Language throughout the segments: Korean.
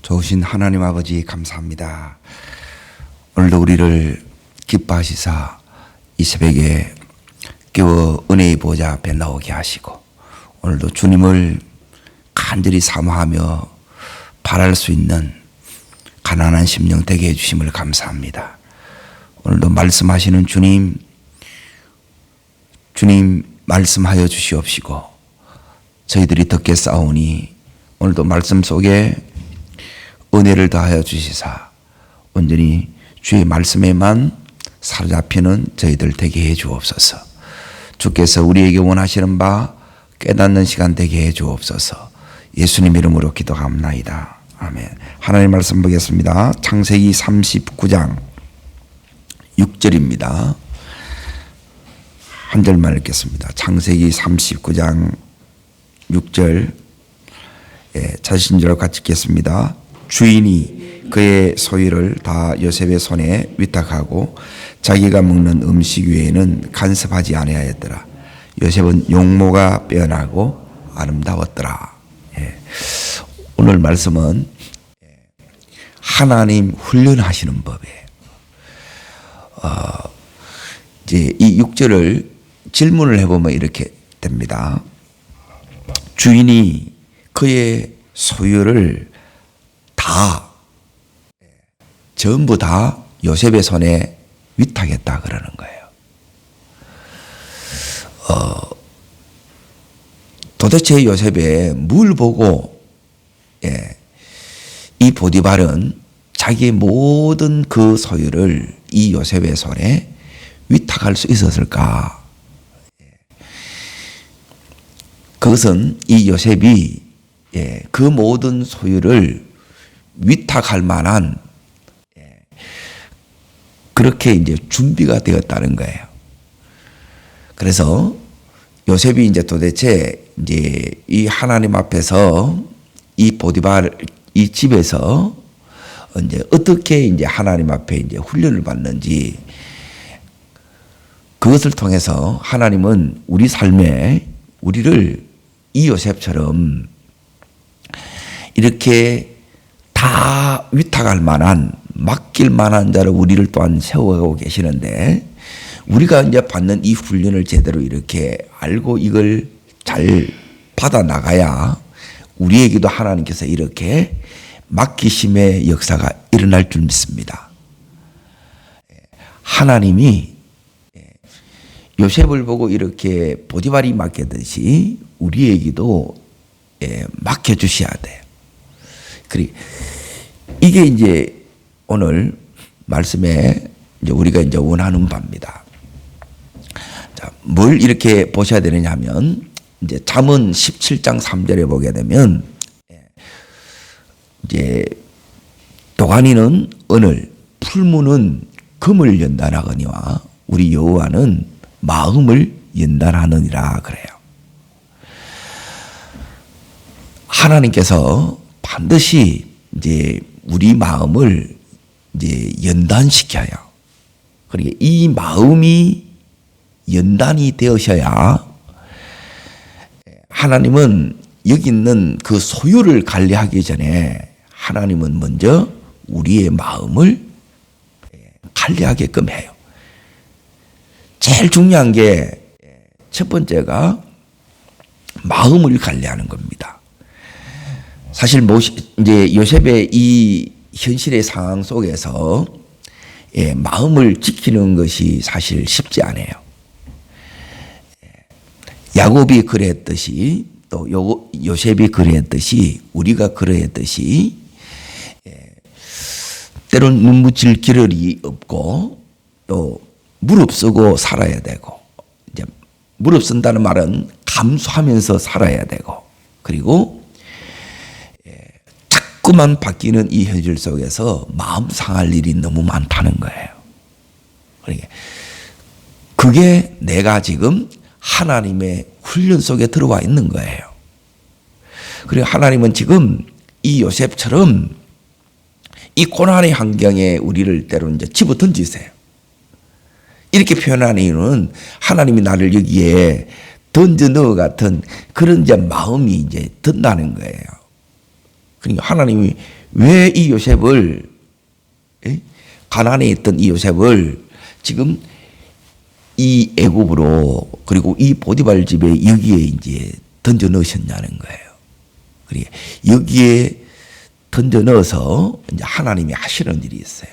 좋으신 하나님 아버지 감사합니다. 오늘도 우리를 기뻐하시사 이 새벽에 깨워 은혜의 보좌 앞에 나오게 하시고 오늘도 주님을 간절히 사모하며 바랄 수 있는 가난한 심령 되게 해주심을 감사합니다. 오늘도 말씀하시는 주님 말씀하여 주시옵시고 저희들이 듣게 싸우니 오늘도 말씀 속에 은혜를 더하여 주시사 온전히 주의 말씀에만 사로잡히는 저희들 되게 해 주옵소서. 주께서 우리에게 원하시는 바 깨닫는 시간 되게 해 주옵소서. 예수님 이름으로 기도합나이다. 아멘. 하나님 말씀 보겠습니다. 창세기 39장 6절입니다. 한 절만 읽겠습니다. 창세기 39장 6절 찾으신 줄 같이 읽겠습니다. 주인이 그의 소유를 다 요셉의 손에 위탁하고 자기가 먹는 음식 외에는 간섭하지 아니하였더라. 요셉은 용모가 빼어나고 아름다웠더라. 오늘 말씀은 하나님 훈련하시는 법이에요. 이제 이 6절을 질문을 해보면 이렇게 됩니다. 주인이 그의 소유를 전부 다 요셉의 손에 위탁했다 그러는 거예요. 도대체 요셉의 뭘 보고 이 보디발은 자기의 모든 그 소유를 이 요셉의 손에 위탁할 수 있었을까? 그것은 이 요셉이 그 모든 소유를 위탁할 만한 그렇게 이제 준비가 되었다는 거예요. 그래서 요셉이 이제 도대체 이제 이 하나님 앞에서 이 보디발 이 집에서 이제 어떻게 이제 하나님 앞에 이제 훈련을 받는지 그것을 통해서 하나님은 우리 삶에 우리를 이 요셉처럼 이렇게 다 위탁할 만한 맡길 만한 자로 우리를 또한 세워가고 계시는데 우리가 이제 받는 이 훈련을 제대로 이렇게 알고 이걸 잘 받아 나가야 우리에게도 하나님께서 이렇게 맡기심의 역사가 일어날 줄 믿습니다. 하나님이 요셉을 보고 이렇게 보디발이 맡겼듯이 우리에게도 맡겨주셔야 돼요. 그리고 이게 이제 오늘 말씀에 이제 우리가 이제 원하는 바입니다. 자, 뭘 이렇게 보셔야 되느냐 하면 이제 잠언 17장 3절에 보게 되면 이제 도가니는 은을 풀무는 금을 연단하거니와 우리 여호와는 마음을 연단하느니라 그래요. 하나님께서 반드시 이제 우리 마음을 이제 연단시켜요. 그러니까 이 마음이 연단이 되어셔야 하나님은 여기 있는 그 소유를 관리하기 전에 하나님은 먼저 우리의 마음을 관리하게끔 해요. 제일 중요한 게 첫 번째가 마음을 관리하는 겁니다. 사실 이제 요셉의 이 현실의 상황 속에서 마음을 지키는 것이 사실 쉽지 않아요. 야곱이 그랬듯이 또 요셉이 그랬듯이 우리가 그랬듯이 때론 눈 묻힐 겨를이 없고 또 무릅쓰고 살아야 되고 이제 무릅쓴다는 말은 감수하면서 살아야 되고 그리고 자꾸만 바뀌는 이 현실 속에서 마음 상할 일이 너무 많다는 거예요. 그러니까 그게 내가 지금 하나님의 훈련 속에 들어와 있는 거예요. 그리고 하나님은 지금 이 요셉처럼 이 고난의 환경에 우리를 때로 이제 집어 던지세요. 이렇게 표현하는 이유는 하나님이 나를 여기에 던져 넣어 같은 그런 이제 마음이 이제 든다는 거예요. 그러니까 하나님이 왜 이 요셉을, 가나안에 있던 이 요셉을 지금 이 애굽으로, 그리고 이 보디발 집에 여기에 이제 던져 넣으셨냐는 거예요. 그러니까 여기에 던져 넣어서 이제 하나님이 하시는 일이 있어요.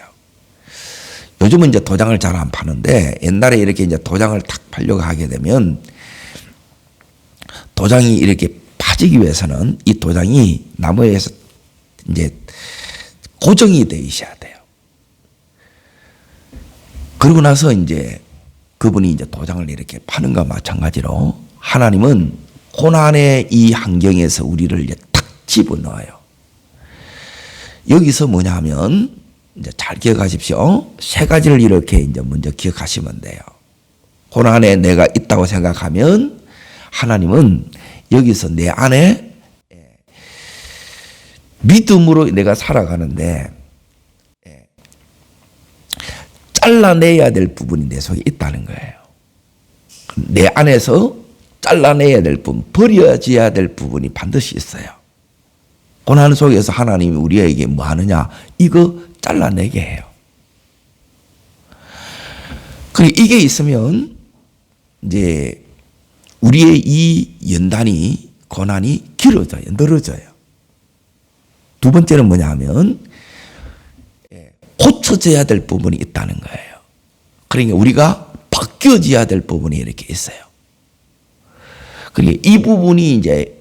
요즘은 이제 도장을 잘 안 파는데, 옛날에 이렇게 이제 도장을 탁 팔려고 하게 되면 도장이 이렇게 파지기 위해서는 이 도장이 나무에서 이제 고정이 되어 있어야 돼요. 그러고 나서 이제 그분이 이제 도장을 이렇게 파는 것과 마찬가지로 하나님은 고난의 이 환경에서 우리를 이제 탁 집어넣어요. 여기서 뭐냐 하면 이제 잘 기억하십시오. 세 가지를 이렇게 이제 먼저 기억하시면 돼요. 고난에 내가 있다고 생각하면 하나님은 여기서 내 안에 믿음으로 내가 살아가는데 잘라내야 될 부분이 내 속에 있다는 거예요. 내 안에서 잘라내야 될 부분, 버려져야 될 부분이 반드시 있어요. 고난 속에서 하나님이 우리에게 뭐 하느냐? 이거 잘라내게 해요. 그리고 이게 있으면 이제 우리의 이 연단이, 고난이 길어져요. 늘어져요. 두 번째는 뭐냐 하면 고쳐져야 될 부분이 있다는 거예요. 그러니까 우리가 바뀌어져야 될 부분이 이렇게 있어요. 그러니까 이 부분이 이제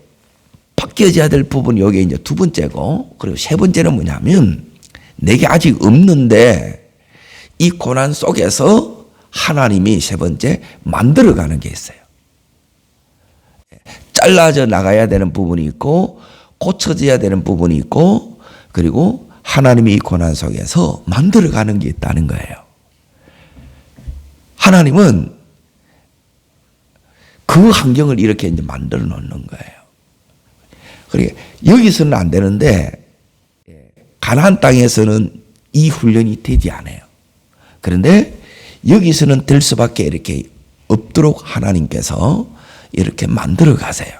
바뀌어져야 될 부분이 여기 이제 두 번째고, 그리고 세 번째는 뭐냐면 내게 아직 없는데 이 고난 속에서 하나님이 세 번째 만들어가는 게 있어요. 잘라져 나가야 되는 부분이 있고 고쳐져야 되는 부분이 있고, 그리고 하나님이 이 고난 속에서 만들어가는 게 있다는 거예요. 하나님은 그 환경을 이렇게 이제 만들어 놓는 거예요. 그러니까 여기서는 안 되는데 가나안 땅에서는 이 훈련이 되지 않아요. 그런데 여기서는 될 수밖에 이렇게 없도록 하나님께서 이렇게 만들어 가세요.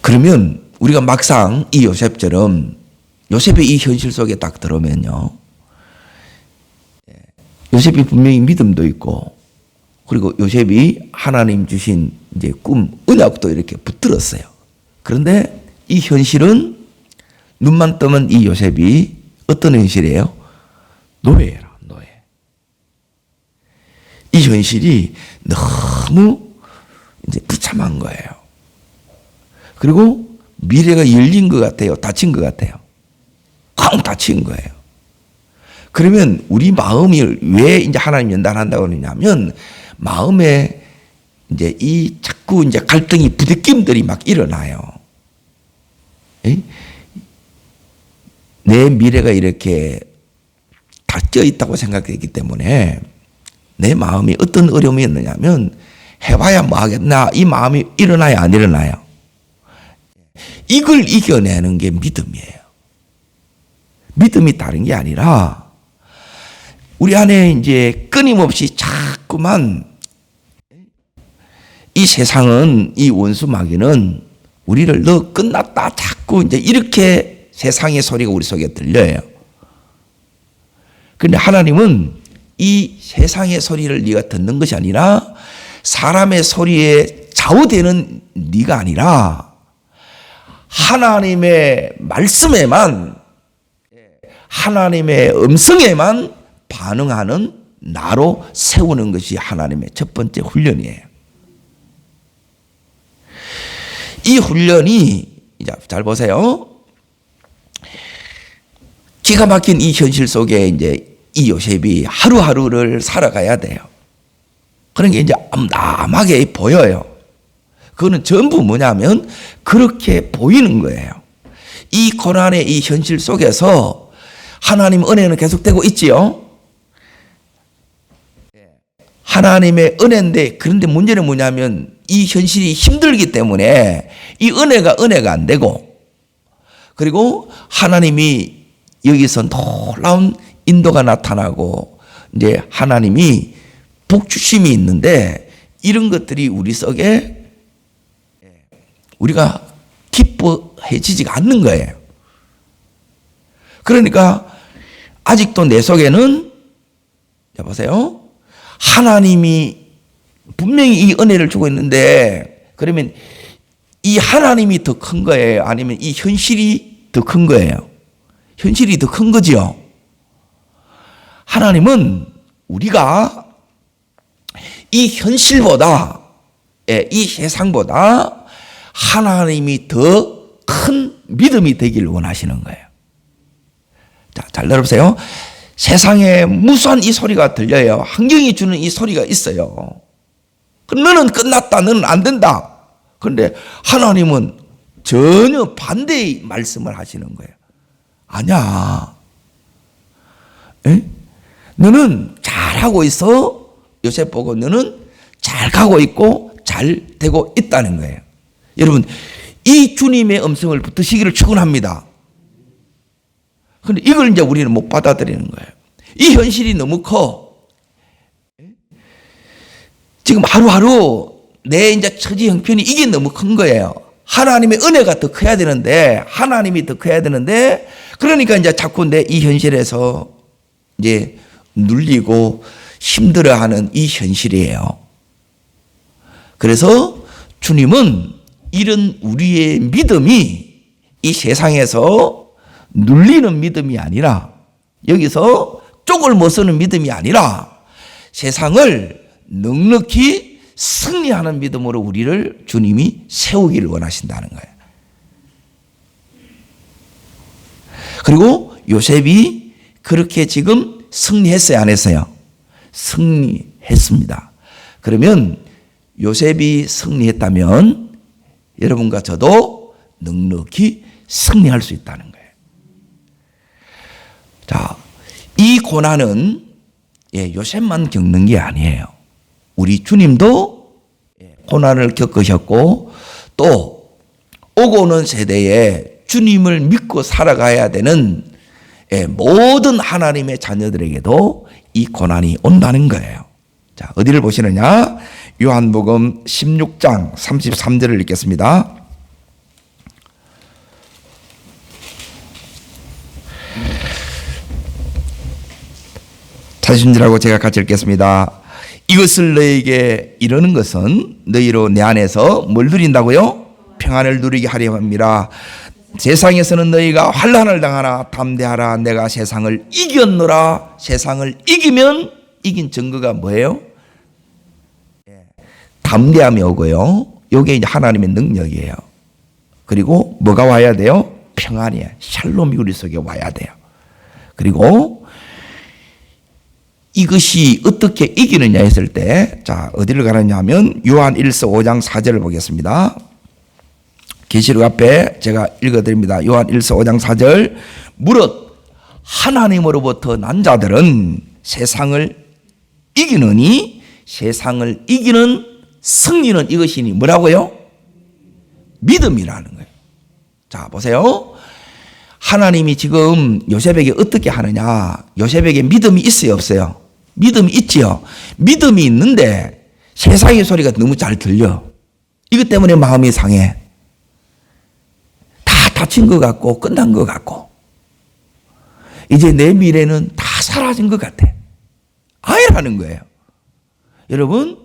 그러면 우리가 막상 이 요셉처럼 요셉의 이 현실 속에 딱 들어오면요, 요셉이 분명히 믿음도 있고, 그리고 요셉이 하나님 주신 이제 꿈, 언약도 이렇게 붙들었어요. 그런데 이 현실은 눈만 뜨면 이 요셉이 어떤 현실이에요? 노예라, 노예. 이 현실이 너무 이제 비참한 거예요. 그리고 미래가 열린 것 같아요? 닫힌 것 같아요? 쾅 닫힌 거예요. 그러면 우리 마음이 왜 이제 하나님 연단한다고 그러냐면, 마음에 이제 이 자꾸 이제 갈등이, 부딪힘들이 막 일어나요. 내 미래가 이렇게 닫혀 있다고 생각했기 때문에 내 마음이 어떤 어려움이 있느냐면, 해봐야 뭐 하겠나, 이 마음이 일어나요, 안 일어나요? 이걸 이겨내는 게 믿음이에요. 믿음이 다른 게 아니라 우리 안에 이제 끊임없이 자꾸만 이 세상은, 이 원수 마귀는 우리를 너 끝났다, 자꾸 이제 이렇게 세상의 소리가 우리 속에 들려요. 그런데 하나님은 이 세상의 소리를 네가 듣는 것이 아니라 사람의 소리에 좌우되는 네가 아니라 하나님의 말씀에만, 하나님의 음성에만 반응하는 나로 세우는 것이 하나님의 첫 번째 훈련이에요. 이 훈련이, 이제 잘 보세요. 기가 막힌 이 현실 속에 이제 이 요셉이 하루하루를 살아가야 돼요. 그런 게 이제 암담하게 보여요. 그거는 전부 뭐냐면 그렇게 보이는 거예요. 이 고난의 이 현실 속에서 하나님 은혜는 계속되고 있지요. 하나님의 은혜인데, 그런데 문제는 뭐냐면 이 현실이 힘들기 때문에 이 은혜가 안 되고, 그리고 하나님이 여기서 놀라운 인도가 나타나고 이제 하나님이 복주심이 있는데, 이런 것들이 우리 속에 우리가 기뻐 무서워해지지가 않는 거예요. 그러니까 아직도 내 속에는, 보세요, 하나님이 분명히 이 은혜를 주고 있는데, 그러면 이 하나님이 더 큰 거예요? 아니면 이 현실이 더 큰 거예요? 현실이 더 큰 거지요. 하나님은 우리가 이 현실보다, 이 세상보다 하나님이 더 큰 믿음이 되기를 원하시는 거예요. 자, 잘 들어보세요. 세상에 무수한 이 소리가 들려요. 환경이 주는 이 소리가 있어요. 너는 끝났다. 너는 안 된다. 그런데 하나님은 전혀 반대의 말씀을 하시는 거예요. 아니야. 에? 너는 잘하고 있어. 요셉 보고 너는 잘 가고 있고 잘 되고 있다는 거예요. 여러분, 이 주님의 음성을 붙드시기를 축원합니다. 그런데 이걸 이제 우리는 못 받아들이는 거예요. 이 현실이 너무 커. 지금 하루하루 내 이제 처지 형편이 이게 너무 큰 거예요. 하나님의 은혜가 더 커야 되는데, 하나님이 더 커야 되는데, 그러니까 이제 자꾸 내 이 현실에서 이제 눌리고 힘들어하는 이 현실이에요. 그래서 주님은 이런 우리의 믿음이 이 세상에서 눌리는 믿음이 아니라, 여기서 쪽을 못 서는 믿음이 아니라 세상을 넉넉히 승리하는 믿음으로 우리를 주님이 세우기를 원하신다는 거예요. 그리고 요셉이 그렇게 지금 승리했어요, 안 했어요? 승리했습니다. 그러면 요셉이 승리했다면 여러분과 저도 넉넉히 승리할 수 있다는 거예요. 자, 이 고난은 요셉만 겪는 게 아니에요. 우리 주님도 고난을 겪으셨고, 또 오고 오는 세대에 주님을 믿고 살아가야 되는 모든 하나님의 자녀들에게도 이 고난이 온다는 거예요. 자, 어디를 보시느냐? 요한복음 16장 33절을 읽겠습니다. 자신들하고 제가 같이 읽겠습니다. 이것을 너에게 이르는 것은 너희로 내 안에서 뭘 누린다고요? 평안을 누리게 하려 합니다. 세상에서는 너희가 환난을 당하나 담대하라. 내가 세상을 이겼노라. 세상을 이기면 이긴 증거가 뭐예요? 담대함이 오고요. 이게 이제 하나님의 능력이에요. 그리고 뭐가 와야 돼요? 평안이에요. 샬롬이 우리 속에 와야 돼요. 그리고 이것이 어떻게 이기느냐 했을 때, 자, 어디를 가느냐 하면 요한 1서 5장 4절을 보겠습니다. 계시록 앞에 제가 읽어드립니다. 요한 1서 5장 4절. 무릇 하나님으로부터 난 자들은 세상을 이기느니 세상을 이기는 승리는 이것이니 뭐라고요? 믿음이라는 거예요. 자, 보세요. 하나님이 지금 요셉에게 어떻게 하느냐? 요셉에게 믿음이 있어요, 없어요? 믿음이 있지요. 믿음이 있는데 세상의 소리가 너무 잘 들려. 이것 때문에 마음이 상해. 다 다친 것 같고 끝난 것 같고 이제 내 미래는 다 사라진 것 같아. 아니라는 거예요. 여러분,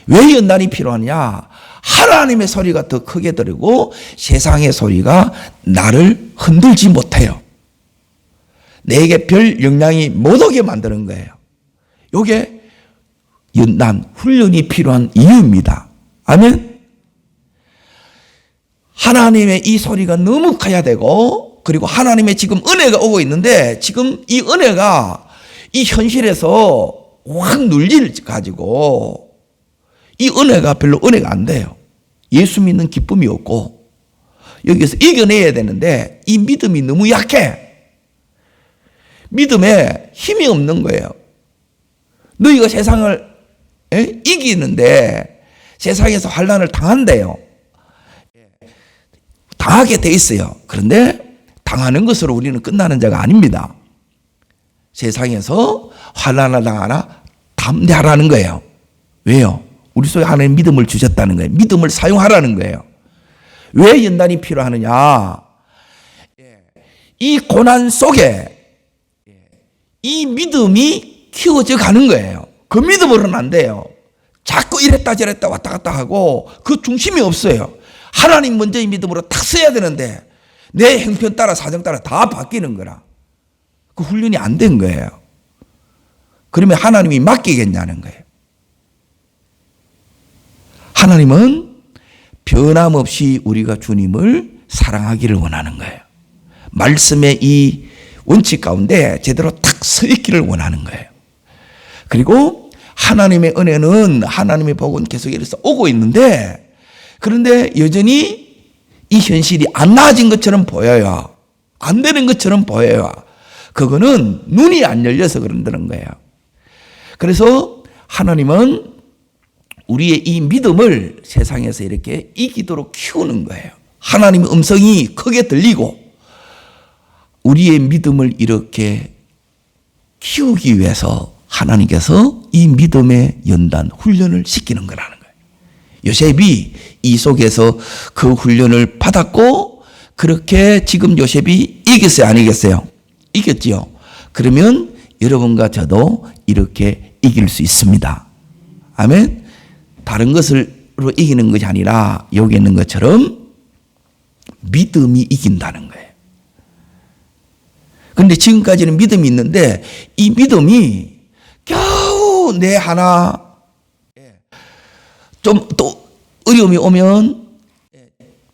왜 연단이 필요하냐? 하나님의 소리가 더 크게 들리고 세상의 소리가 나를 흔들지 못해요. 내게 별 영향이 못 오게 만드는 거예요. 이게 연단, 훈련이 필요한 이유입니다. 아멘? 하나님의 이 소리가 너무 커야 되고, 그리고 하나님의 지금 은혜가 오고 있는데, 지금 이 은혜가 이 현실에서 확 눌려가지고 이 은혜가 별로 은혜가 안 돼요. 예수 믿는 기쁨이 없고 여기서 이겨내야 되는데 이 믿음이 너무 약해. 믿음에 힘이 없는 거예요. 너희가 세상을 이기는데 세상에서 환난을 당한대요. 당하게 돼 있어요. 그런데 당하는 것으로 우리는 끝나는 자가 아닙니다. 세상에서 환난을 당하나 담대하라는 거예요. 왜요? 우리 속에 하나님 믿음을 주셨다는 거예요. 믿음을 사용하라는 거예요. 왜 연단이 필요하느냐? 이 고난 속에 이 믿음이 키워져 가는 거예요. 그 믿음으로는 안 돼요. 자꾸 이랬다 저랬다 왔다 갔다 하고 그 중심이 없어요. 하나님 먼저의 믿음으로 탁 서야 되는데 내 형편 따라 사정 따라 다 바뀌는 거라. 그 훈련이 안 된 거예요. 그러면 하나님이 맡기겠냐는 거예요. 하나님은 변함없이 우리가 주님을 사랑하기를 원하는 거예요. 말씀의 이 원칙 가운데 제대로 탁 서 있기를 원하는 거예요. 그리고 하나님의 은혜는, 하나님의 복은 계속 이래서 오고 있는데, 그런데 여전히 이 현실이 안 나아진 것처럼 보여요. 안 되는 것처럼 보여요. 그거는 눈이 안 열려서 그런다는 거예요. 그래서 하나님은 우리의 이 믿음을 세상에서 이렇게 이기도록 키우는 거예요. 하나님의 음성이 크게 들리고 우리의 믿음을 이렇게 키우기 위해서 하나님께서 이 믿음의 연단 훈련을 시키는 거라는 거예요. 요셉이 이 속에서 그 훈련을 받았고 그렇게 지금 요셉이 이겼어요, 안 이겼어요? 이겼지요. 그러면 여러분과 저도 이렇게 이길 수 있습니다. 아멘. 다른 것으로 이기는 것이 아니라 여기 있는 것처럼 믿음이 이긴다는 거예요. 그런데 지금까지는 믿음이 있는데 이 믿음이 겨우 내 하나 좀 또 어려움이 오면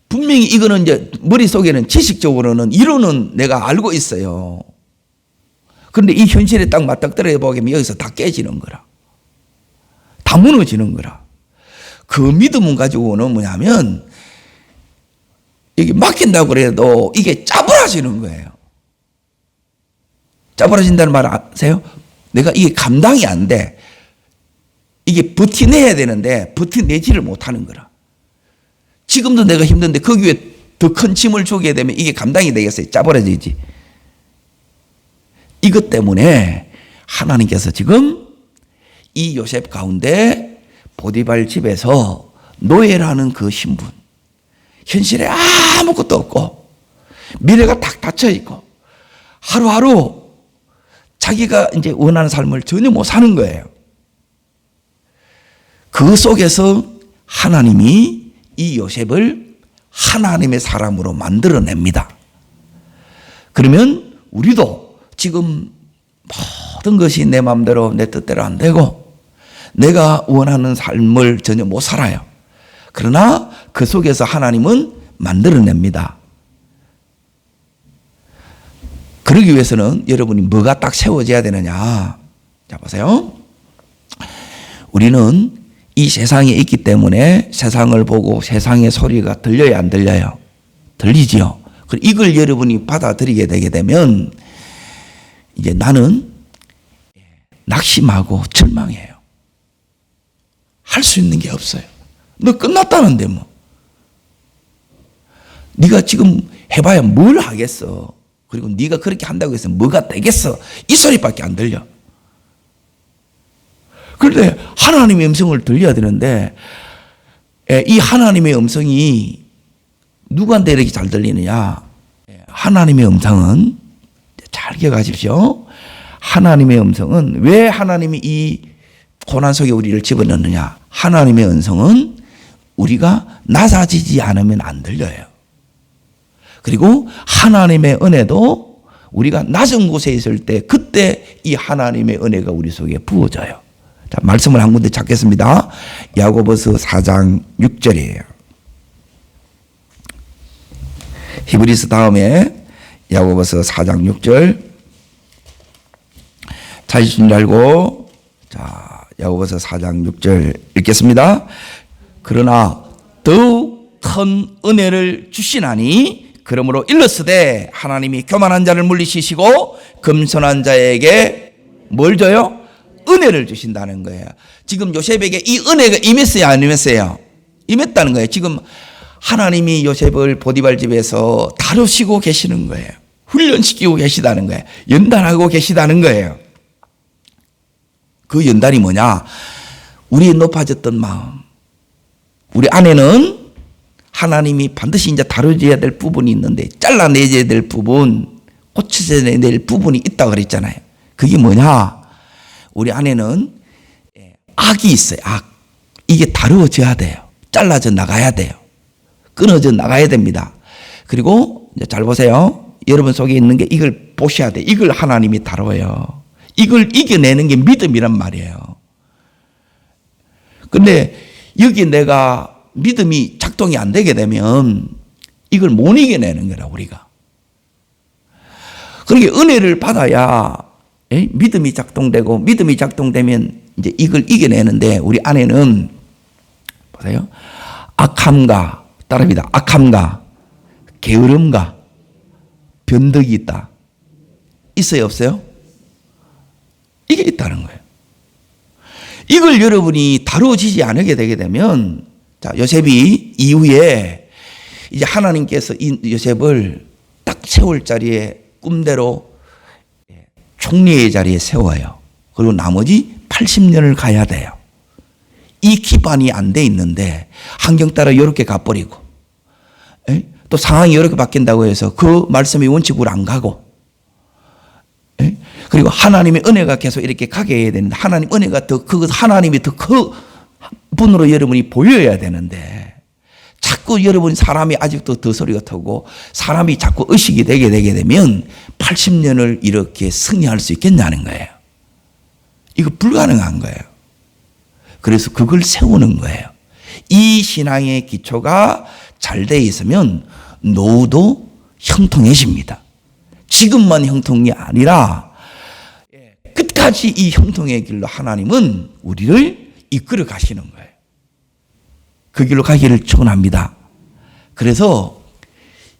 분명히 이거는 이제 머릿속에는 지식적으로는 이론은 내가 알고 있어요. 그런데 이 현실에 딱 맞닥뜨려 보면 여기서 다 깨지는 거라. 다 무너지는 거라. 그 믿음은 가지고는 뭐냐면 이게 맡긴다고 그래도 이게 짜부라지는 거예요. 짜부라진다는 말 아세요? 내가 이게 감당이 안 돼. 이게 버티내야 되는데 버티내지를 못하는 거라. 지금도 내가 힘든데 거기 위에 더 큰 짐을 주게 되면 이게 감당이 되겠어요? 짜부라지지. 이것 때문에 하나님께서 지금 이 요셉 가운데 보디발 집에서 노예라는 그 신분, 현실에 아무것도 없고 미래가 탁 닫혀 있고 하루하루 자기가 이제 원하는 삶을 전혀 못 사는 거예요. 그 속에서 하나님이 이 요셉을 하나님의 사람으로 만들어냅니다. 그러면 우리도 지금 모든 것이 내 마음대로 내 뜻대로 안 되고 내가 원하는 삶을 전혀 못 살아요. 그러나 그 속에서 하나님은 만들어냅니다. 그러기 위해서는 여러분이 뭐가 딱 세워져야 되느냐. 자, 보세요. 우리는 이 세상에 있기 때문에 세상을 보고 세상의 소리가 들려야 안 들려요? 들리지요. 이걸 여러분이 받아들이게 되게 되면 이제 나는 낙심하고 절망해요. 할 수 있는 게 없어요. 너 끝났다는데 뭐. 네가 지금 해봐야 뭘 하겠어. 그리고 네가 그렇게 한다고 해서 뭐가 되겠어. 이 소리밖에 안 들려. 그런데 하나님의 음성을 들려야 되는데 이 하나님의 음성이 누구한테 이렇게 잘 들리느냐. 하나님의 음성은 잘 기억하십시오. 하나님의 음성은 왜 하나님이 이 고난 속에 우리를 집어넣느냐. 하나님의 음성은 우리가 낮아지지 않으면 안 들려요. 그리고 하나님의 은혜도 우리가 낮은 곳에 있을 때 그때 이 하나님의 은혜가 우리 속에 부어져요. 자, 말씀을 한 군데 찾겠습니다. 야고보서 4장 6절이에요. 히브리서 다음에 야고보서 4장 6절. 찾으신 줄 알고 자, 야고보서 4장 6절 읽겠습니다. 그러나 더욱 큰 은혜를 주시나니 그러므로 일렀으되 하나님이 교만한 자를 물리치시고 겸손한 자에게 뭘 줘요? 은혜를 주신다는 거예요. 지금 요셉에게 이 은혜가 임했어요, 안 임했어요? 임했다는 거예요. 지금 하나님이 요셉을 보디발 집에서 다루시고 계시는 거예요. 훈련시키고 계시다는 거예요. 연단하고 계시다는 거예요. 그 연단이 뭐냐? 우리의 높아졌던 마음. 우리 안에는 하나님이 반드시 이제 다뤄져야 될 부분이 있는데 잘라내야 될 부분, 고쳐져야 될 부분이 있다 그랬잖아요. 그게 뭐냐? 우리 안에는 악이 있어요. 악. 이게 다루어져야 돼요. 잘라져 나가야 돼요. 끊어져 나가야 됩니다. 그리고 이제 잘 보세요. 여러분 속에 있는 게 이걸 보셔야 돼요. 이걸 하나님이 다뤄요. 이걸 이겨내는 게 믿음이란 말이에요. 근데 여기 내가 믿음이 작동이 안 되게 되면 이걸 못 이겨내는 거라, 우리가. 그러니까 은혜를 받아야 믿음이 작동되고, 믿음이 작동되면 이제 이걸 이겨내는데, 우리 안에는 보세요. 악함과, 따라합니다. 악함과 게으름과 변덕이 있다. 있어요, 없어요? 이게 있다는 거예요. 이걸 여러분이 다루어지지 않게 되게 되면, 자, 요셉이 이후에 이제 하나님께서 이 요셉을 딱 세울 자리에 꿈대로 총리의 자리에 세워요. 그리고 나머지 80년을 가야 돼요. 이 기반이 안 돼 있는데 환경 따라 이렇게 가버리고, 또 상황이 이렇게 바뀐다고 해서 그 말씀의 원칙으로 안 가고, 그리고 하나님의 은혜가 계속 이렇게 가게 해야 되는데, 하나님 은혜가 하나님이 더 그 분으로 여러분이 보여야 되는데, 자꾸 여러분 사람이 아직도 더 소리가 터고 사람이 자꾸 의식이 되게 되면 80년을 이렇게 승리할 수 있겠냐는 거예요. 이거 불가능한 거예요. 그래서 그걸 세우는 거예요. 이 신앙의 기초가 잘 돼 있으면 노후도 형통해집니다. 지금만 형통이 아니라 끝까지 이 형통의 길로 하나님은 우리를 이끌어 가시는 거예요. 그 길로 가기를 축원합니다. 그래서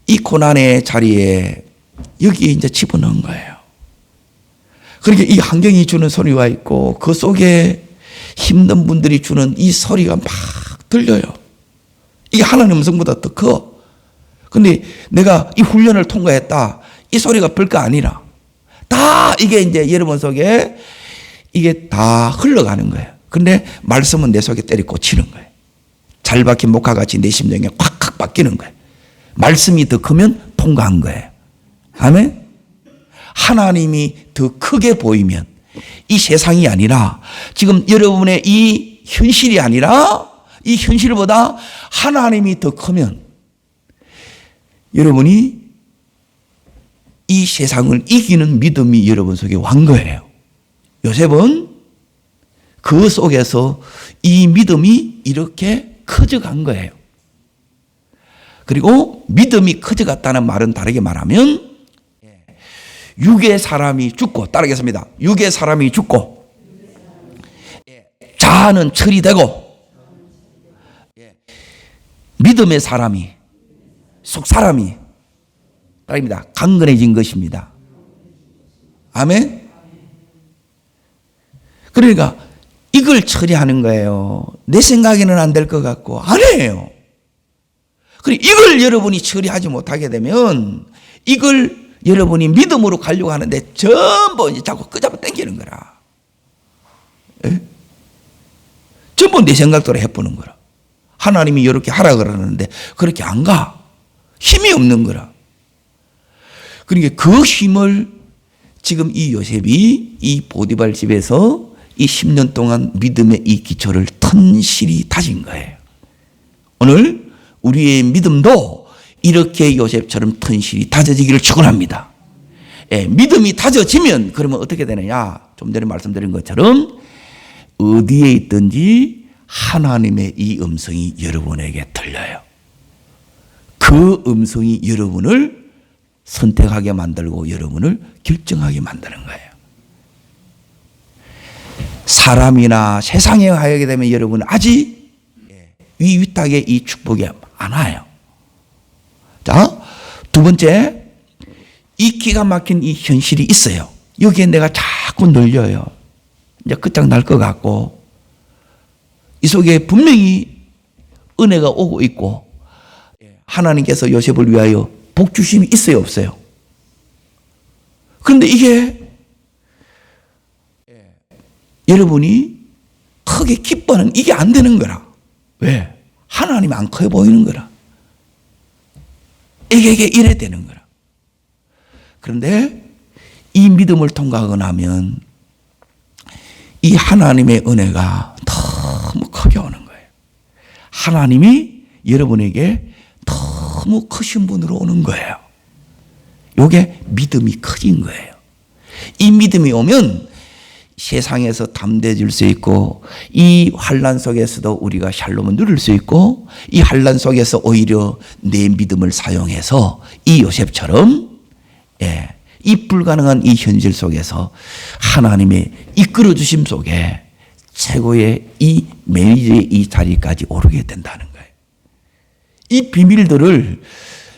이 고난의 자리에 여기에 이제 집어넣은 거예요. 그러니까 이 환경이 주는 소리가 있고, 그 속에 힘든 분들이 주는 이 소리가 막 들려요. 이게 하나님 음성보다 더 커. 근데 내가 이 훈련을 통과했다, 이 소리가 별거 아니라 다 이게 이제 여러분 속에 이게 다 흘러가는 거예요. 근데 말씀은 내 속에 때려 꽂히는 거예요. 잘 박힌 목화같이 내 심령에 콱콱 박히는 거예요. 말씀이 더 크면 통과한 거예요. 아멘? 하나님이 더 크게 보이면, 이 세상이 아니라 지금 여러분의 이 현실이 아니라 이 현실보다 하나님이 더 크면 여러분이 이 세상을 이기는 믿음이 여러분 속에 완 거예요. 요셉은 그 속에서 이 믿음이 이렇게 커져간 거예요. 그리고 믿음이 커져갔다는 말은 다르게 말하면 육의 사람이 죽고, 따르겠습니다. 육의 사람이 죽고 자아는 처리되고 믿음의 사람이, 속 사람이 따릅니다. 강건해진 것입니다. 아멘? 그러니까 이걸 처리하는 거예요. 내 생각에는 안 될 것 같고 안 해요. 그리고 이걸 여러분이 처리하지 못하게 되면 이걸 여러분이 믿음으로 가려고 하는데 전부 이제 자꾸 끄잡아 당기는 거라. 에? 전부 내 생각대로 해보는 거라. 하나님이 이렇게 하라 그러는데 그렇게 안 가. 힘이 없는 거라. 그러니까 그 힘을 지금 이 요셉이 이 보디발 집에서 이 10년 동안 믿음의 이 기초를 튼실히 다진 거예요. 오늘 우리의 믿음도 이렇게 요셉처럼 튼실히 다져지기를 축원합니다. 믿음이 다져지면 그러면 어떻게 되느냐? 좀 전에 말씀드린 것처럼 어디에 있든지 하나님의 이 음성이 여러분에게 들려요. 그 음성이 여러분을 선택하게 만들고 여러분을 결정하게 만드는 거예요. 사람이나 세상에 하게 되면 여러분 아직 위탁의 이 축복이 안 와요. 자, 두 번째, 이 기가 막힌 이 현실이 있어요. 여기에 내가 자꾸 늘려요. 이제 끝장날 것 같고, 이 속에 분명히 은혜가 오고 있고, 하나님께서 요셉을 위하여 복 주심이 있어요, 없어요? 그런데 이게 여러분이 크게 기뻐하는 이게 안 되는 거라. 왜? 하나님이 안 커 보이는 거라. 에게게 이래 되는 거라. 그런데 이 믿음을 통과하고 나면 이 하나님의 은혜가 너무 크게 오는 거예요. 하나님이 여러분에게 너무 크신 분으로 오는 거예요. 이게 믿음이 커진 거예요. 이 믿음이 오면 세상에서 담대해질 수 있고, 이 환난 속에서도 우리가 샬롬을 누릴 수 있고, 이 환난 속에서 오히려 내 믿음을 사용해서 이 요셉처럼 이 불가능한 이 현실 속에서 하나님의 이끌어 주심 속에 최고의 이 매니저의 이 자리까지 오르게 된다는 거예요. 이 비밀들을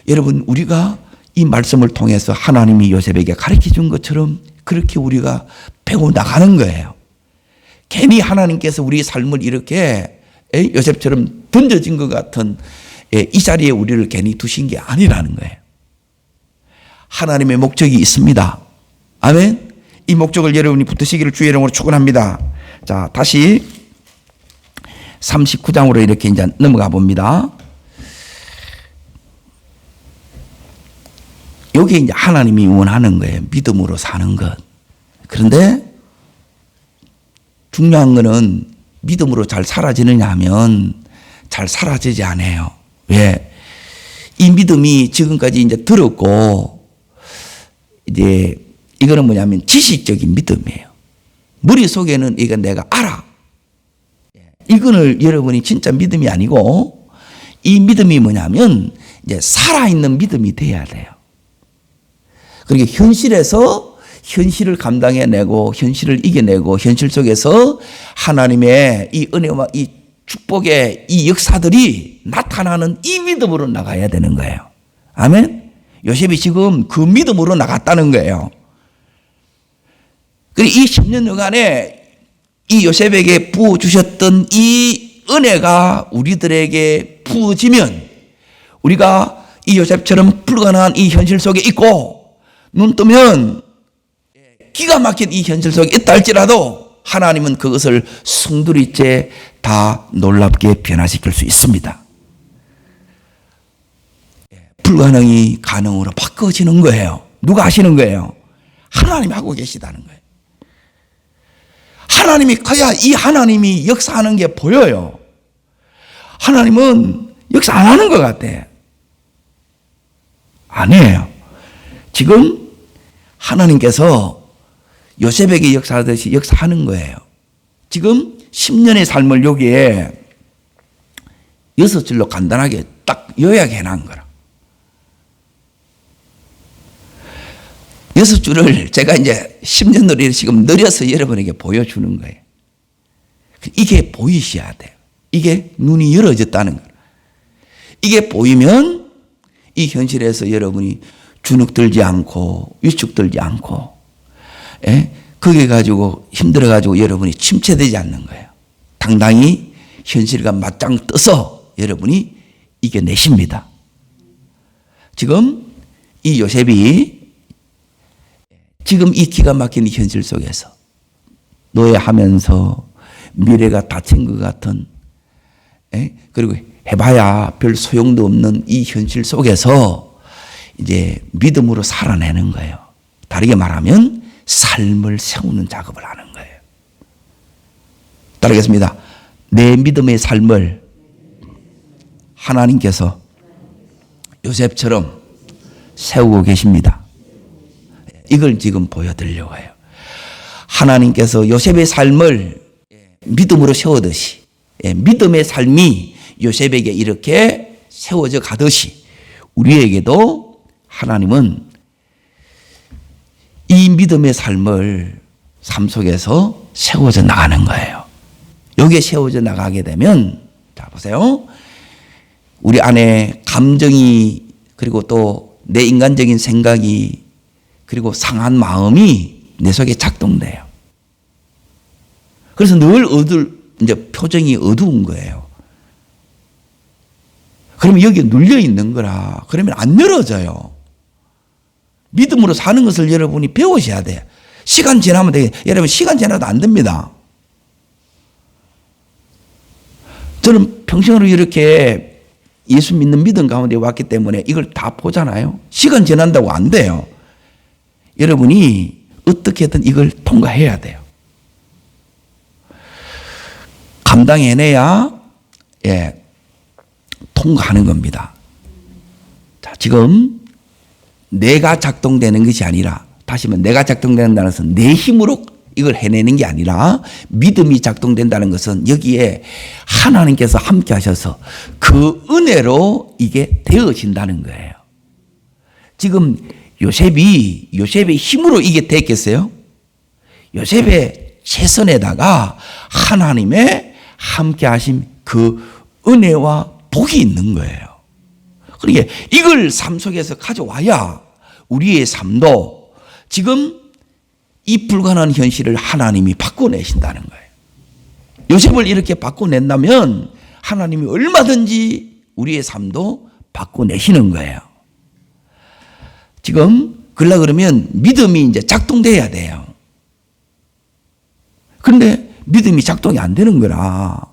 여러분, 우리가 이 말씀을 통해서 하나님이 요셉에게 가르쳐 준 것처럼 그렇게 우리가 배워 나가는 거예요. 괜히 하나님께서 우리 삶을 이렇게 요셉처럼 던져진 것 같은 이 자리에 우리를 괜히 두신 게 아니라는 거예요. 하나님의 목적이 있습니다. 아멘. 이 목적을 여러분이 붙드시기를 주의 이름으로 축원합니다. 자, 다시 39장으로 이렇게 이제 넘어가 봅니다. 여기 이제 하나님이 원하는 거예요. 믿음으로 사는 것. 그런데 중요한 거는 믿음으로 잘 사라지느냐 하면 잘 사라지지 않아요. 왜? 이 믿음이 지금까지 이제 들었고, 이제 이거는 뭐냐면 지식적인 믿음이에요. 머릿속에는 이거 내가 알아. 이거는 여러분이 진짜 믿음이 아니고, 이 믿음이 뭐냐면 이제 살아있는 믿음이 돼야 돼요. 그러니까 현실에서 현실을 감당해내고 현실을 이겨내고 현실 속에서 하나님의 이 은혜와 이 축복의 이 역사들이 나타나는 이 믿음으로 나가야 되는 거예요. 아멘. 요셉이 지금 그 믿음으로 나갔다는 거예요. 그리고 이 10년여간에 이 요셉에게 부어주셨던 이 은혜가 우리들에게 부어지면 우리가 이 요셉처럼 불가능한 이 현실 속에 있고 눈 뜨면 기가 막힌 이 현실 속에 있다 할지라도 하나님은 그것을 숭두리째 다 놀랍게 변화시킬 수 있습니다. 불가능이 가능으로 바꿔지는 거예요. 누가 하시는 거예요? 하나님이 하고 계시다는 거예요. 하나님이 커야 이 하나님이 역사하는 게 보여요. 하나님은 역사 안 하는 것 같아. 아니에요. 지금 하나님께서 요셉에게 역사하듯이 역사하는 거예요. 지금 10년의 삶을 여기에 6줄로 간단하게 딱 요약해 놓은 거라. 6줄을 제가 이제 10년 놀이를 지금 느려서 여러분에게 보여주는 거예요. 이게 보이셔야 돼요. 이게 눈이 열어졌다는 거예요. 이게 보이면 이 현실에서 여러분이 주눅들지 않고 위축들지 않고 그게 가지고 힘들어가지고 여러분이 침체되지 않는 거예요. 당당히 현실과 맞짱 떠서 여러분이 이겨내십니다. 지금 이 요셉이 지금 이 기가 막힌 현실 속에서 노예하면서 미래가 닫힌 것 같은 그리고 해봐야 별 소용도 없는 이 현실 속에서 이제 믿음으로 살아내는 거예요. 다르게 말하면 삶을 세우는 작업을 하는 거예요. 따르겠습니다. 내 믿음의 삶을 하나님께서 요셉처럼 세우고 계십니다. 이걸 지금 보여드리려고 해요. 하나님께서 요셉의 삶을 믿음으로 세우듯이 믿음의 삶이 요셉에게 이렇게 세워져 가듯이 우리에게도 하나님은 이 믿음의 삶을 삶 속에서 세워져 나가는 거예요. 여기에 세워져 나가게 되면 자 보세요. 우리 안에 감정이 그리고 또 내 인간적인 생각이 그리고 상한 마음이 내 속에 작동돼요. 그래서 늘 이제 표정이 어두운 거예요. 그러면 여기에 눌려 있는 거라. 그러면 안 열어져요. 믿음으로 사는 것을 여러분이 배우셔야 돼요. 시간 지나면 되게 여러분 시간 지나도 안 됩니다. 저는 평생으로 이렇게 예수 믿는 믿음 가운데 왔기 때문에 이걸 다 보잖아요. 시간 지난다고 안 돼요. 여러분이 어떻게든 이걸 통과해야 돼요. 감당해내야 통과하는 겁니다. 자, 지금 내가 작동되는 것이 아니라, 다시 말하면 내가 작동된다는 것은 내 힘으로 이걸 해내는 게 아니라 믿음이 작동된다는 것은 여기에 하나님께서 함께 하셔서 그 은혜로 이게 되어진다는 거예요. 지금 요셉의 힘으로 이게 됐겠어요? 요셉의 최선에다가 하나님의 함께 하신 그 은혜와 복이 있는 거예요. 그러니까 이걸 삶 속에서 가져와야 우리의 삶도 지금 이 불가능한 현실을 하나님이 바꿔내신다는 거예요. 요셉을 이렇게 바꿔낸다면 하나님이 얼마든지 우리의 삶도 바꿔내시는 거예요. 지금 그러려고 그러면 믿음이 이제 작동돼야 돼요. 그런데 믿음이 작동이 안 되는 거라.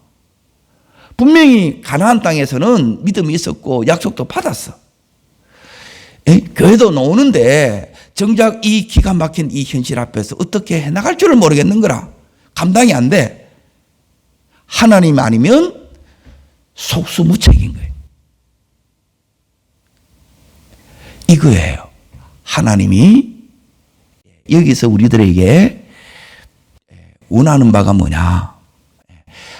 분명히 가나안 땅에서는 믿음이 있었고 약속도 받았어. 교회도 나오는데 정작 이 기가 막힌 이 현실 앞에서 어떻게 해나갈 줄을 모르겠는 거라. 감당이 안 돼. 하나님 아니면 속수무책인 거예요. 이거예요. 하나님이 여기서 우리들에게 원하는 바가 뭐냐.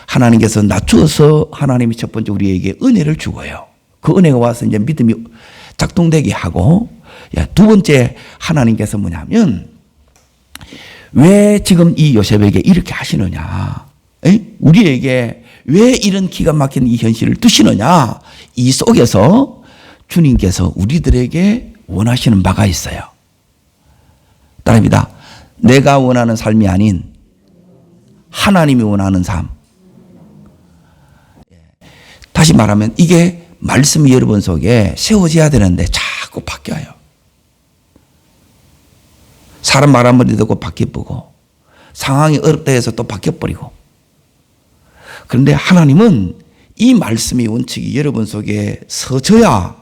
하나님께서 낮추어서 하나님이 첫 번째 우리에게 은혜를 주고요. 그 은혜가 와서 이제 믿음이 작동되게 하고, 두 번째 하나님께서 뭐냐면 왜 지금 이 요셉에게 이렇게 하시느냐, 우리에게 왜 이런 기가 막힌 이 현실을 두시느냐, 이 속에서 주님께서 우리들에게 원하시는 바가 있어요. 따릅니다. 내가 원하는 삶이 아닌 하나님이 원하는 삶. 다시 말하면 이게 말씀이 여러분 속에 세워져야 되는데 자꾸 바뀌어요. 사람 말 한마디 듣고 바뀌어버리고, 상황이 어렵다 해서 또 바뀌어버리고. 그런데 하나님은 이 말씀의 원칙이 여러분 속에 서져야,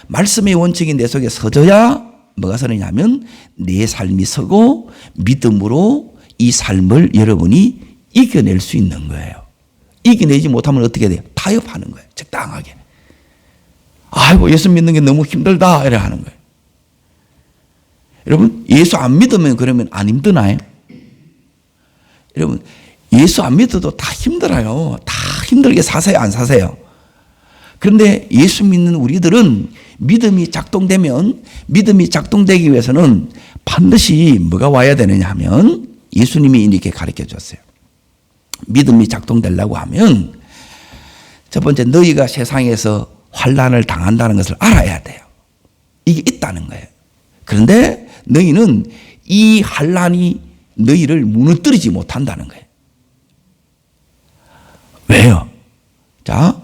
말씀의 원칙이 내 속에 서져야 뭐가 서느냐면 내 삶이 서고 믿음으로 이 삶을 여러분이 이겨낼 수 있는 거예요. 이겨내지 못하면 어떻게 돼요? 타협하는 거예요. 적당하게. 아이고, 예수 믿는 게 너무 힘들다 이래 하는 거예요. 여러분, 예수 안 믿으면 그러면 안 힘드나요? 여러분, 예수 안 믿어도 다 힘들어요. 다 힘들게 사세요, 안 사세요? 그런데 예수 믿는 우리들은 믿음이 작동되면, 믿음이 작동되기 위해서는 반드시 뭐가 와야 되느냐 하면 예수님이 이렇게 가르쳐 줬어요. 믿음이 작동되려고 하면 첫 번째, 너희가 세상에서 환난을 당한다는 것을 알아야 돼요. 이게 있다는 거예요. 그런데 너희는 이 환난이 너희를 무너뜨리지 못한다는 거예요. 왜요? 자,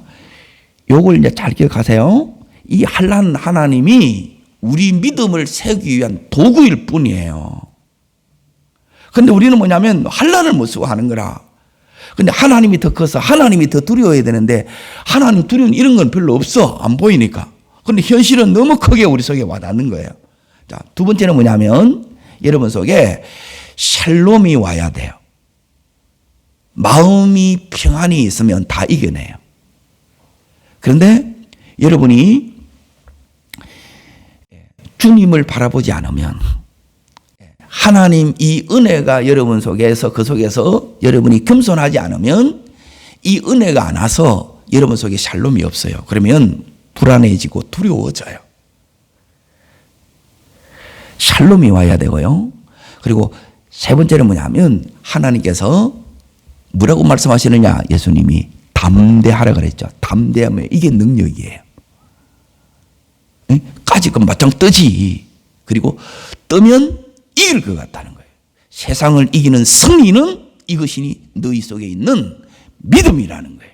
요걸 이제 잘 기억하세요. 이 환난, 하나님이 우리 믿음을 세우기 위한 도구일 뿐이에요. 그런데 우리는 뭐냐면 환난을 못 쓰고 하는 거라. 근데 하나님이 더 커서 하나님이 더 두려워야 되는데 하나님 두려운 이런 건 별로 없어. 안 보이니까. 그런데 현실은 너무 크게 우리 속에 와닿는 거예요. 자, 두 번째는 뭐냐면 여러분 속에 샬롬이 와야 돼요. 마음이 평안이 있으면 다 이겨내요. 그런데 여러분이 주님을 바라보지 않으면, 하나님 이 은혜가 여러분 속에서, 그 속에서 여러분이 겸손하지 않으면 이 은혜가 안 와서 여러분 속에 샬롬이 없어요. 그러면 불안해지고 두려워져요. 샬롬이 와야 되고요. 그리고 세 번째는 뭐냐면 하나님께서 뭐라고 말씀하시느냐, 예수님이 담대하라 그랬죠. 담대하면 이게 능력이에요. 까짓건 맞짱 뜨지. 그리고 뜨면 이길 것 같다는 거예요. 세상을 이기는 승리는 이것이 너희 속에 있는 믿음이라는 거예요.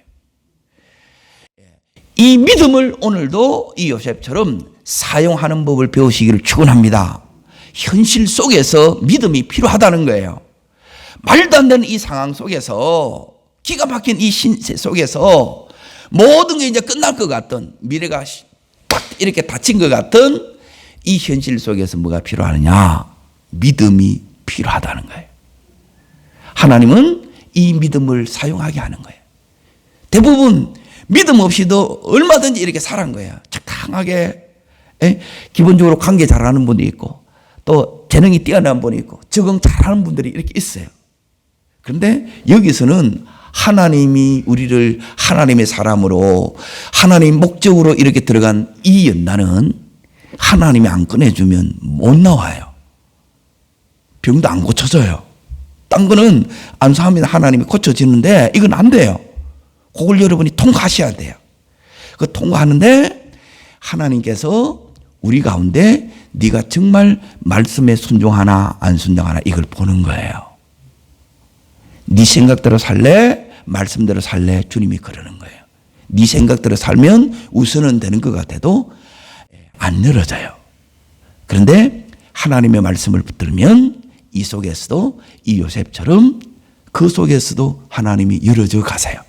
이 믿음을 오늘도 이 요셉처럼 사용하는 법을 배우시기를 축원합니다. 현실 속에서 믿음이 필요하다는 거예요. 말도 안 되는 이 상황 속에서, 기가 막힌 이 신세 속에서 모든 게 이제 끝날 것 같던, 미래가 딱 이렇게 닫힌 것 같은 이 현실 속에서 뭐가 필요하느냐? 믿음이 필요하다는 거예요. 하나님은 이 믿음을 사용하게 하는 거예요. 대부분 믿음 없이도 얼마든지 이렇게 살아간 거예요. 적당하게, 기본적으로 관계 잘하는 분도 있고, 또 재능이 뛰어난 분이 있고, 적응 잘하는 분들이 이렇게 있어요. 그런데 여기서는 하나님이 우리를 하나님의 사람으로, 하나님 목적으로 이렇게 들어간 이 연단은 하나님이 안 꺼내주면 못 나와요. 병도 안 고쳐져요. 딴 거는 안수하면 하나님이 고쳐지는데 이건 안 돼요. 그걸 여러분이 통과하셔야 돼요. 그 통과하는데 하나님께서 우리 가운데 네가 정말 말씀에 순종하나 안 순종하나 이걸 보는 거예요. 네 생각대로 살래? 말씀대로 살래? 주님이 그러는 거예요. 네 생각대로 살면 우선은 되는 것 같아도 안 열어져요. 그런데 하나님의 말씀을 붙들면 이 속에서도 이 요셉처럼 그 속에서도 하나님이 열어져 가세요.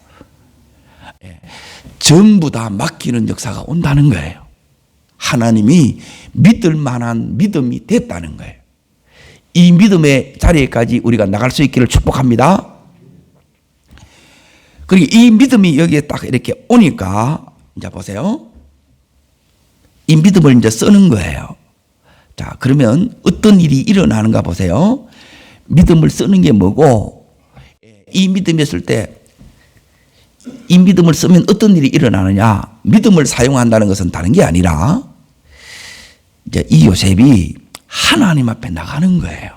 전부 다 맡기는 역사가 온다는 거예요. 하나님이 믿을 만한 믿음이 됐다는 거예요. 이 믿음의 자리에까지 우리가 나갈 수 있기를 축복합니다. 그리고 이 믿음이 여기에 딱 이렇게 오니까 이제 보세요. 이 믿음을 이제 쓰는 거예요. 자, 그러면 어떤 일이 일어나는가 보세요. 믿음을 쓰는 게 뭐고, 이 믿음이 있을 때, 이 믿음을 쓰면 어떤 일이 일어나느냐. 믿음을 사용한다는 것은 다른 게 아니라, 이제 이 요셉이 하나님 앞에 나가는 거예요.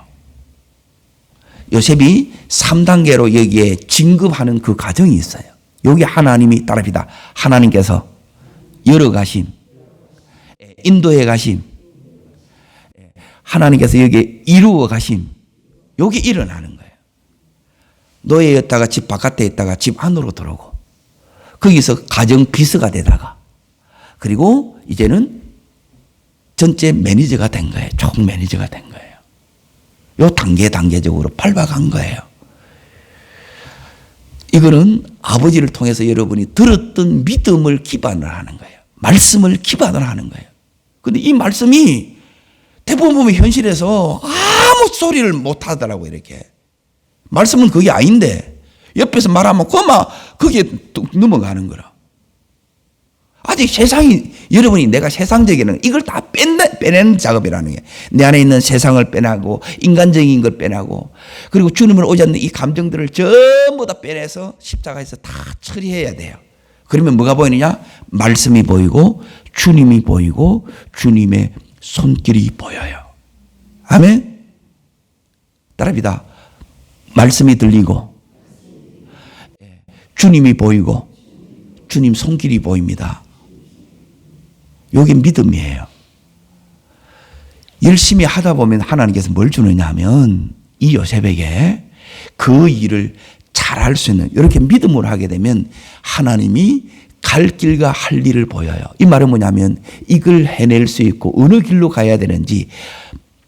요셉이 3단계로 여기에 진급하는 그 과정이 있어요. 여기 하나님이 따릅니다. 하나님께서 열어가심, 인도해 가심, 하나님께서 여기 이루어 가심, 여기 일어나는 거예요. 노예였다가 집 바깥에 있다가 집 안으로 들어오고, 거기서 가정 비서가 되다가, 그리고 이제는 전체 매니저가 된 거예요. 총 매니저가 된 거예요. 요 단계적으로 밟아간 거예요. 이거는 아버지를 통해서 여러분이 들었던 믿음을 기반을 하는 거예요. 말씀을 기반을 하는 거예요. 근데 이 말씀이 대부분 보면 현실에서 아무 소리를 못 하더라고, 이렇게. 말씀은 그게 아닌데, 옆에서 말하면 그만 그게 넘어가는 거라. 아직 세상이, 여러분이 내가 세상적인 이걸 다 빼내는 작업이라는 게, 내 안에 있는 세상을 빼내고, 인간적인 걸 빼내고, 그리고 주님을 오지 않는 이 감정들을 전부 다 빼내서 십자가에서 다 처리해야 돼요. 그러면 뭐가 보이느냐? 말씀이 보이고, 주님이 보이고, 주님의 손길이 보여요. 아멘? 따라합니다. 말씀이 들리고, 주님이 보이고, 주님 손길이 보입니다. 이게 믿음이에요. 열심히 하다 보면 하나님께서 뭘 주느냐 하면 이 요셉에게 그 일을 잘할 수 있는, 이렇게 믿음으로 하게 되면 하나님이 갈 길과 할 일을 보여요. 이 말은 뭐냐면 이걸 해낼 수 있고 어느 길로 가야 되는지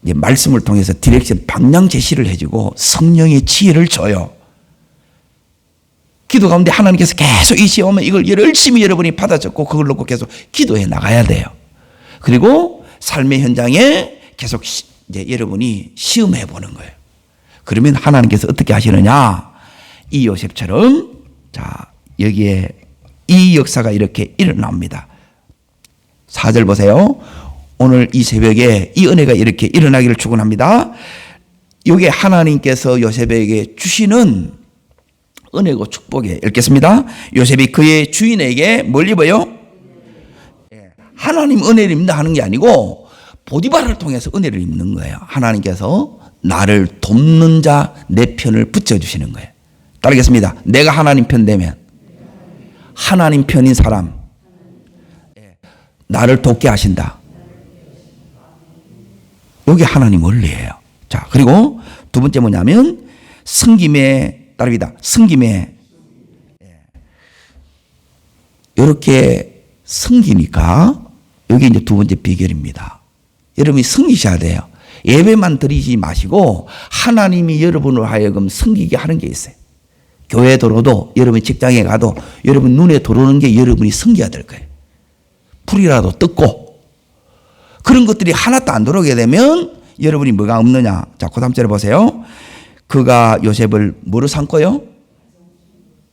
말씀을 통해서 디렉션, 방향 제시를 해주고 성령의 지혜를 줘요. 기도 가운데 하나님께서 계속 이 시험 오면 이걸 열심히 여러분이 받아 적고 그걸 놓고 계속 기도해 나가야 돼요. 그리고 삶의 현장에 계속 이제 여러분이 시험해 보는 거예요. 그러면 하나님께서 어떻게 하시느냐? 이 요셉처럼, 자, 여기에 이 역사가 이렇게 일어납니다. 4절 보세요. 오늘 이 새벽에 이 은혜가 이렇게 일어나기를 축원합니다. 이게 하나님께서 요셉에게 주시는 은혜고 축복에 읽겠습니다. 요셉이 그의 주인에게 뭘 입어요? 하나님 은혜를 입는다 하는 게 아니고 보디바를 통해서 은혜를 입는 거예요. 하나님께서 나를 돕는 자 내 편을 붙여주시는 거예요. 따르겠습니다. 내가 하나님 편 되면 하나님 편인 사람 나를 돕게 하신다. 이게 하나님 원리예요. 자, 그리고 두 번째 뭐냐면 승김에 따릅니다. 승김에 이렇게 승기니까 여기 이제 두 번째 비결입니다. 여러분이 승기셔야 돼요. 예배만 드리지 마시고 하나님이 여러분을 하여금 승기게 하는 게 있어요. 교회에 들어도 여러분 직장에 가도 여러분 눈에 들어오는 게 여러분이 섬겨야 될 거예요. 풀이라도 뜯고 그런 것들이 하나도 안 들어오게 되면 여러분이 뭐가 없느냐. 자, 그 다음 절에 보세요. 그가 요셉을 뭐로 삼고요?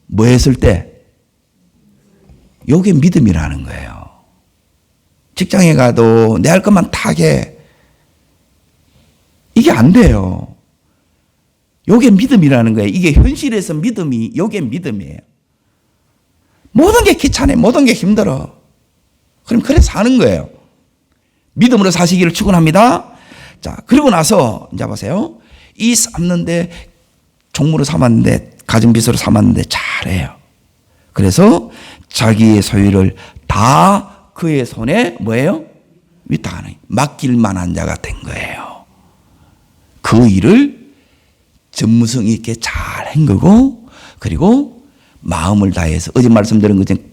뭐 했을 때? 요게 믿음이라는 거예요. 직장에 가도 내 할 것만 다 하게. 이게 안 돼요. 요게 믿음이라는 거예요. 이게 현실에서 믿음이, 요게 믿음이에요. 모든 게 귀찮아요. 모든 게 힘들어. 그럼 그래 사는 거예요. 믿음으로 사시기를 축원합니다. 자, 그리고 나서 이제 보세요. 이 삼는데 종무로 삼았는데 가정비서로 삼았는데 잘해요. 그래서 자기의 소유를 다 그의 손에 뭐예요? 위탁하는 맡길 만한 자가 된 거예요. 그 일을 전무성 있게 잘 한 거고 그리고 마음을 다해서 어제 말씀드린 것처럼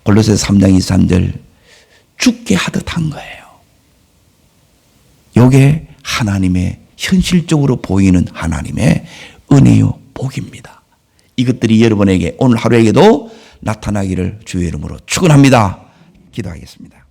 골로새서 3장 23절 죽게 하듯 한 거예요. 이게 하나님의 현실적으로 보이는 하나님의 은혜요 복입니다. 이것들이 여러분에게 오늘 하루에게도 나타나기를 주의 이름으로 축원합니다. 기도하겠습니다.